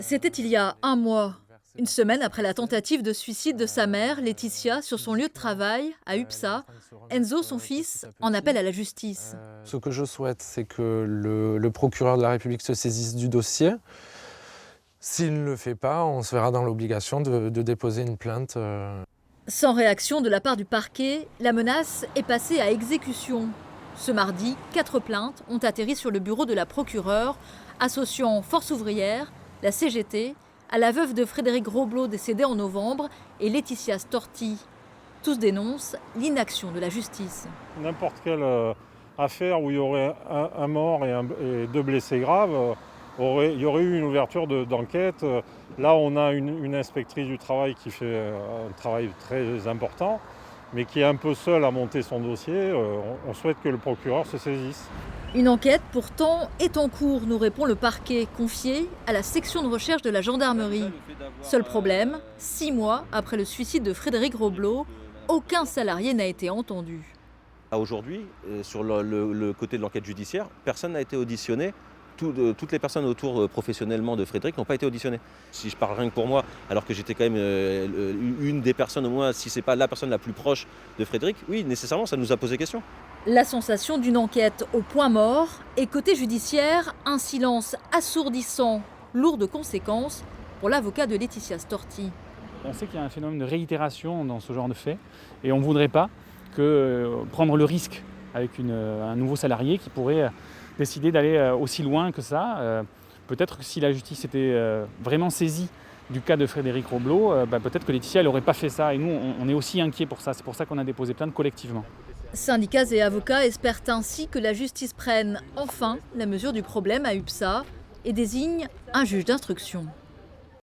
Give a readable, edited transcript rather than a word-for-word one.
C'était il y a un mois, une semaine après la tentative de suicide de sa mère, Laetitia, sur son lieu de travail, à UPSA. Enzo, son fils, en appelle à la justice. Ce que je souhaite, c'est que le procureur de la République se saisisse du dossier. S'il ne le fait pas, on se verra dans l'obligation de déposer une plainte. Sans réaction de la part du parquet, la menace est passée à exécution. Ce mardi, 4 plaintes ont atterri sur le bureau de la procureure, associant Force ouvrière, la CGT, à la veuve de Frédéric Roblot décédé en novembre et Laetitia Storti. Tous dénoncent l'inaction de la justice. N'importe quelle affaire où il y aurait un mort et deux blessés graves, il y aurait eu une ouverture d'enquête. Là, on a une inspectrice du travail qui fait un travail très important, mais qui est un peu seule à monter son dossier. On souhaite que le procureur se saisisse. Une enquête, pourtant, est en cours, nous répond le parquet, confié à la section de recherche de la gendarmerie. Seul problème, 6 mois après le suicide de Frédéric Roblot, aucun salarié n'a été entendu. Aujourd'hui, sur le côté de l'enquête judiciaire, personne n'a été auditionné. Toutes les personnes autour professionnellement de Frédéric n'ont pas été auditionnées. Si je parle rien que pour moi, alors que j'étais quand même une des personnes au moins, si ce n'est pas la personne la plus proche de Frédéric, oui, nécessairement, ça nous a posé question. La sensation d'une enquête au point mort et côté judiciaire, un silence assourdissant, lourd de conséquences pour l'avocat de Laetitia Storti. On sait qu'il y a un phénomène de réitération dans ce genre de faits et on ne voudrait pas prendre le risque avec un nouveau salarié qui pourrait décider d'aller aussi loin que ça. Peut-être que si la justice était vraiment saisie du cas de Frédéric Roblot, peut-être que Laetitia n'aurait pas fait ça. Et nous, on est aussi inquiets pour ça. C'est pour ça qu'on a déposé plainte collectivement. Syndicats et avocats espèrent ainsi que la justice prenne enfin la mesure du problème à UPSA et désigne un juge d'instruction.